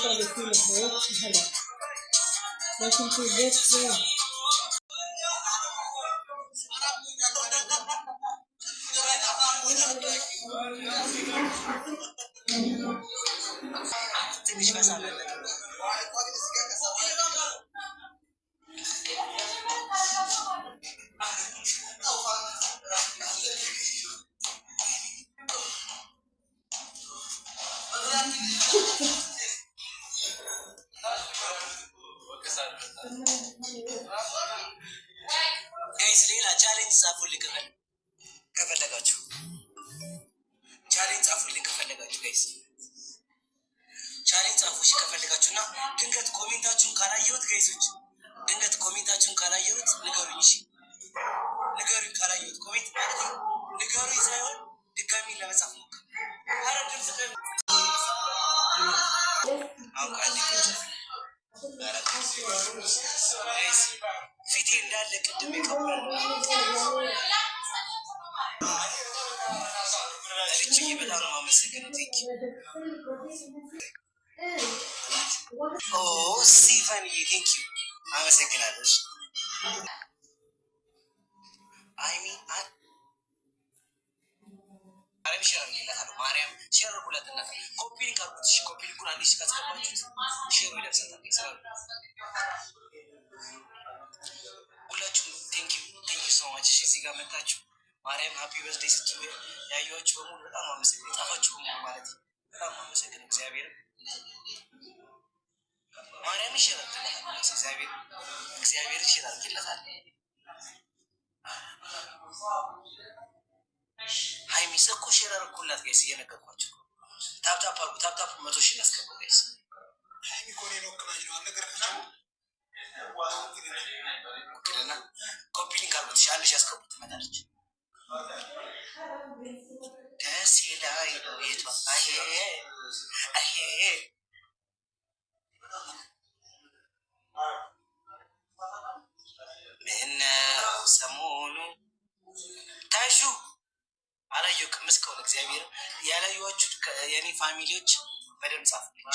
guys ሌላ ቻሌንጅ ጻፉልኝ ከፈለጋችሁ ቻሌንጅ ጻፉልኝ ከፈለጋችሁ ጋይስ ቻሌንጅ ጻፉሽ ከፈለጋችሁና ድንገት ኮሜንታችሁን ካላየሁት ጋይሶች ድንገት ኮሜንታችሁን ካላየሁት ንገሩኝ እሺ ንገሩኝ ካላየሁት ኮሜንት ማለት ንገሩኝ ሳይሆን ድጋሚ ለመጻፍ ነው አረድም ስለዚህ አውቃለሁ ጋይስ ፊቴ እንዳለ ቅድም ይቀበል እቺ በጣም ነው ማመሰግነው ኦ ስቲፈን ቴንክ ዩ አመሰግናለሁ አይ ሚን አረም ሸር ይላል ማርያም ሸር ሁለትና ኮፒ ሊንክ አርጉት ኮፒ ሊንኩን አንዲስ ካስገባችሁት ሸር ይደርሳል ይሰራል ሁላችሁም ቴንክ ዩ ሶ ማች እዚህ ጋር መጣችሁ ማርያም ሃፒ በርዝዴይ ስትሉ ያያችሁ በሙሉ በጣም አመሰግናለሁ ጣፋችሁ ማለት በጣም አመሰግናለሁ እግዚአብሔር ማርያም ይሽራል እግዚአብሔር ይሽራል ይላል ሃይ ሚሰኩ ሸራር ኩላት ጋይስ እየነገርኳችሁ ታፕ 100 ሺህ ያስገባው ጋይስ ሃይ ሚኮኔ ነው ከማጅ ነው አነገርካችሁ ወክልና ኮፒ ሊንክ አርጉት ሻልሽ ያስገቡት መጣለች ደስ ይላል ቤቷ አሄ ምነው ሰሞኑ ታሹ አላየሁም እስካሁን እግዚአብሔር ያላየኋችሁ የኔ ፋሚሊዎች በደምብ ጻፉልኝ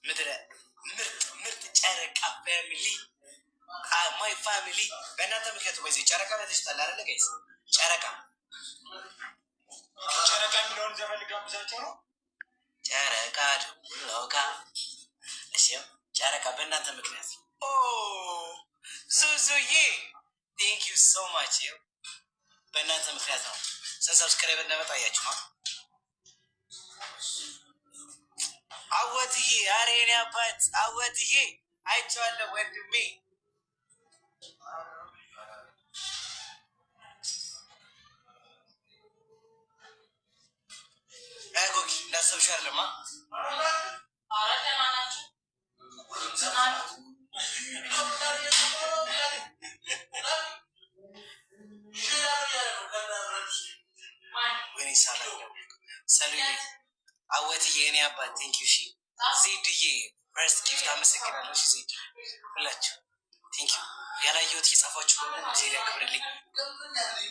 ምድረ ምርጥ ጨረቃ ፋሚሊ ማይ ፋሚሊ በእናንተ ምክንያት ወይስ ጨረቃ ላይ ተሽታል አይደል ጋይስ ጨረቃ የሚለውን ዘመን ጋብዛቸው ነው ጨረቃ ሎጋ እሺ ጨረቃ በእናንተ ምክንያት ኦ ዙዙዬ ቴንክ ዩ ሶ ማች በእናንተ ምክንያት ነው ሰብስክራይብ እንደመጣ ያያችሁ ነው አወትዬ አሬኔ አባት አወትዬ አይቼዋለሁ ወንድሜ አይጎኪ እንዳሰብሽው ለማ አራተማናችሁ ወይኔ ሰሉዬ አወትዬ እኔ አባት ቴንክ ዩ ሺ ዜድዬ ፈርስት ጊፍት አመሰግናለሁ ሺ ዜድ ሁላችሁ ቴንክ ዩ ያላየሁት እየጻፋችሁ በሙሉ ዜድ ያክብርልኝ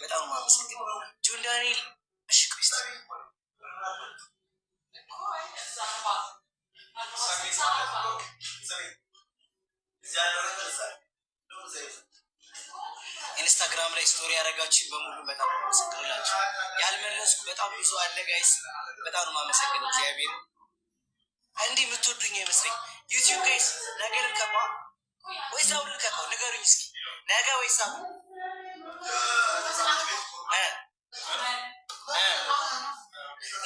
በጣም ማመሰግነው ጆን ዳንኤል እሺ ክሪስቲ ኢንስታግራም ላይ ስቶሪ ያደረጋችሁ በሙሉ በጣም አመሰግናለሁ ያልመለስኩ በጣም ብዙ አለ ጋይስ በጣም ነው ማመሰግነው እግዚአብሔር እንዲህ የምትወዱኝ አይመስለኝ ዩቲዩብ ጋይስ ነገ ልከፋ ወይስ አሁን ልከፋው ንገሩኝ እስኪ ነገ ወይስ አሁን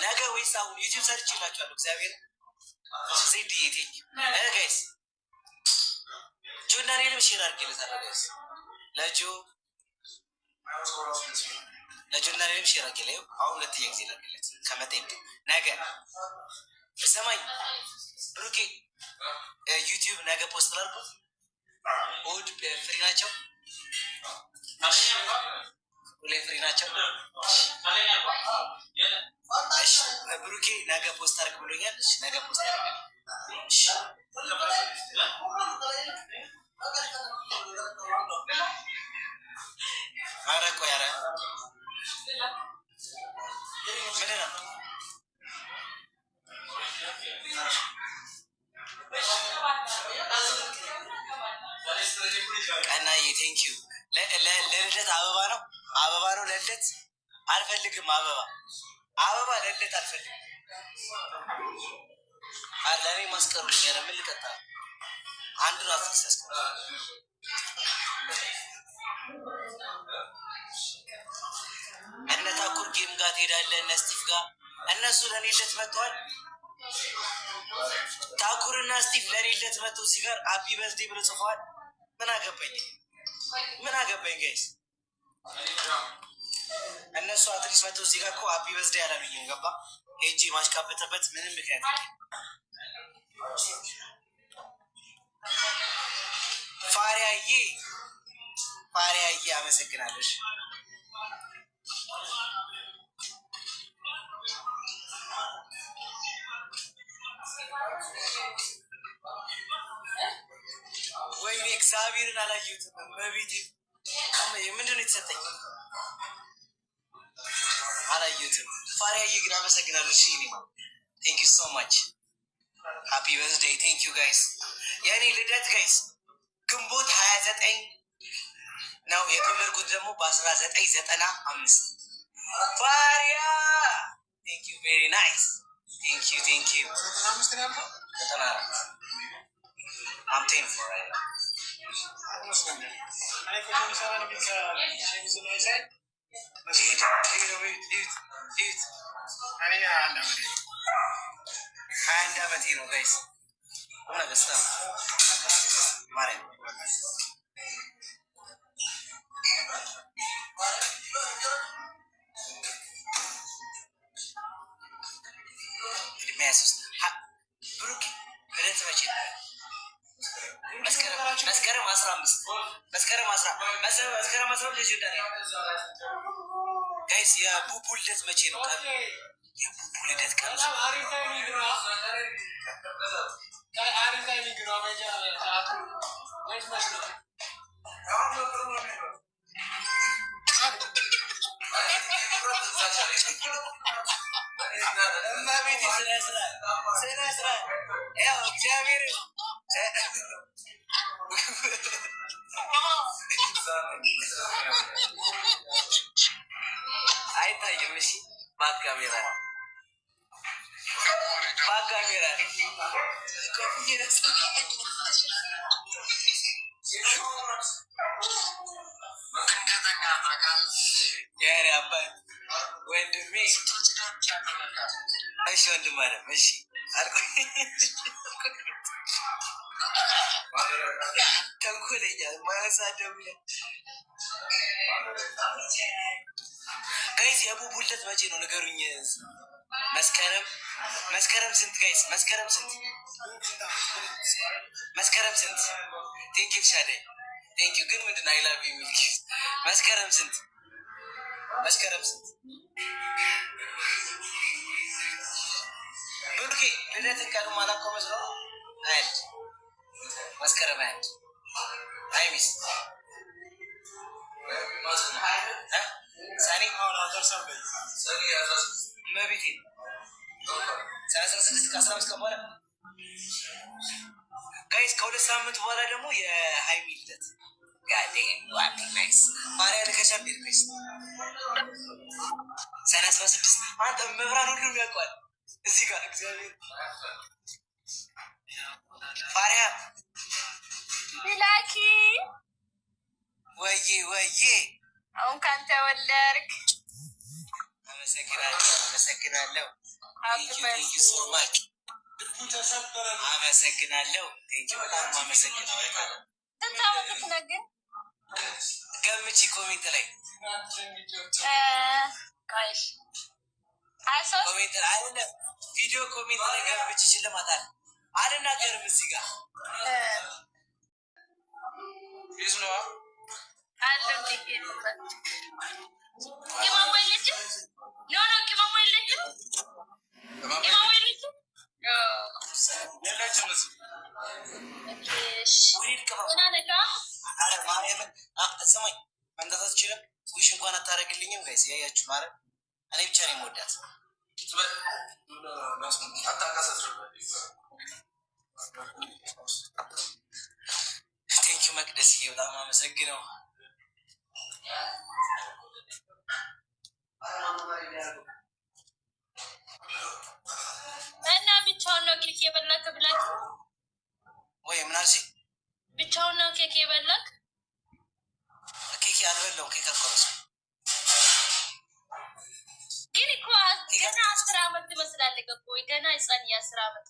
ነገ ወይስ አሁን ዩቲዩብ ሰርች ይላችኋለሁ እግዚአብሔር ዜድ ይቴኝ ጋይስ ጆን ዳንኤልም ሼር አድርጌለታል ጋይስ ለጆን ዳንኤልም ሼር አድርጌለሁ አሁን ሁለተኛ ጊዜ ላድርግለት ከመጠየቅ ነገ ሰማኝ ብሩኬ ዩቲዩብ ነገ ፖስት ላድርጉት እሑድ ፍሪ ናቸው ሁሌ ፍሪ ናቸው እሺ ብሩኬ ነገ ፖስት አድርግ ብሎኛል እሺ ነገ ፖስት አድርግ እሺ ኧረ ቆይ ኧረ ምንድን ነው ቀናዬ ቴንኪዩ። ለልደት አበባ ነው ለልደት አልፈልግም። አበባ ለልደት አልፈልግም። ለእኔ ማስቀሩ ያለ ምን ልጠጣ? አንዱ ራስ ያስቀሩ እነ ታኩር ጌም ጋር ትሄዳለህ፣ እነ ስቲቭ ጋር እነሱ ለእኔ ልደት መጥተዋል። ታኩርና ስቲቭ ለእኔ ልደት መጥተው እዚህ ጋር አቢ በርዝዴ ብሎ ጽፈዋል። ምን አገባኝ ጋይስ። እነሱ አትሊስ መጥተው እዚህ ጋር እኮ አቢ በርዝዴ ያላሉኝም። ገባ ሄጄ ማሽቃበጠበት ምንም ምክንያት ፋሪያዬ አመሰግናለሽ። ወይኔ እግዚአብሔርን አላየሁትም። በቤቴ ምንድን ነው የተሰጠኝ? አላየሁትም። ፋሪያዬ ግን አመሰግናለሽ። ቴንክ ዩ ሶ ማች ሃፒ በርዝዴይ። ቴንክ ዩ ጋይስ። የእኔ ልደት ጋይስ ግንቦት 29 ነው። የተወለድኩት ደግሞ በ1995 ፋሪያ ቴንክ ዩ ቬሪ ናይስ። ቴንክ ዩ I'm 10 for right now. አንድ አመቴ ነው ጋይስ። ሆነ ገስታ ማለት ብሩክ ልደት መቼ ነው? መስከረም 15 መስከረም 15 ልጅ እንዳለ ጋይስ። የቡቡ ልደት መቼ ነው? የቡቡ ልደት ቀን እማቤቴ ስነ ያው እግዚአብሔር አይታይም። እሺ ባካሜራ ያሬ አባት ወንድሜ። እሺ ወንድም አለም እሺ ተንኮለኛ ማያሳደው ጋይስ። የቡቡ ልደት መቼ ነው ንገሩኝ። መስከረም ስንት ጋይስ? መስከረም ስንት? ቴንኪ ሻደይ ቴንኪ። ግን ምንድን አይላቭ የሚል መስከረም ስንት? ብሩኬ ልደትን ቀኑ ማላውቀው መስሎ አንድ መስከረም 21 አይሚስ ሳኒ መቤቴ 36 ከ15 ቀን በኋላ ጋይስ። ከ2 ሳምንት በኋላ ደግሞ የሃይሚ ልደት ጋዴ ዋቲ ናይስ ማሪያ ልከሻል ቤርኩስ 36 አንተ መብራን ሁሉም ያውቋል እዚህ ጋር እግዚአብሔር ፋሪያ ቢላኪ ወዬ አሁን ካንተ ወለድክ። አመሰግናለሁ። ቴንኪ ሶ ማች አመሰግናለሁ። ቴንኪ በጣም አመሰግናለሁ። ስንት አመትክ ነው ግን? ገምቺ ኮሜንት ላይ ኮሜንት ላይ አይደለም ቪዲዮ ኮሜንት ላይ ገምቺ። ሽልማት አልናገርም እዚህ ጋር ይዝነዋ አለ ስማኝ መምጣት አትችልም። ዊሽ እንኳን አታደርግልኝም ጋይስ። ያያችሁ ማለት እኔ ብቻ ነው የምወዳት። ቴንኪው መቅደስዬ፣ በጣም አመሰግነው። እና ብቻውን ነው ኬክ የበላክ ብላክ ወይ ምናልሽ? ብቻውን ነው ኬክ የበላክ? ኬክ አልበላው፣ ኬክ አልቆረስኩም። ግን እኮ ገና 10 ዓመት ትመስላለህ እኮ ገና ህፃን የ10 ዓመት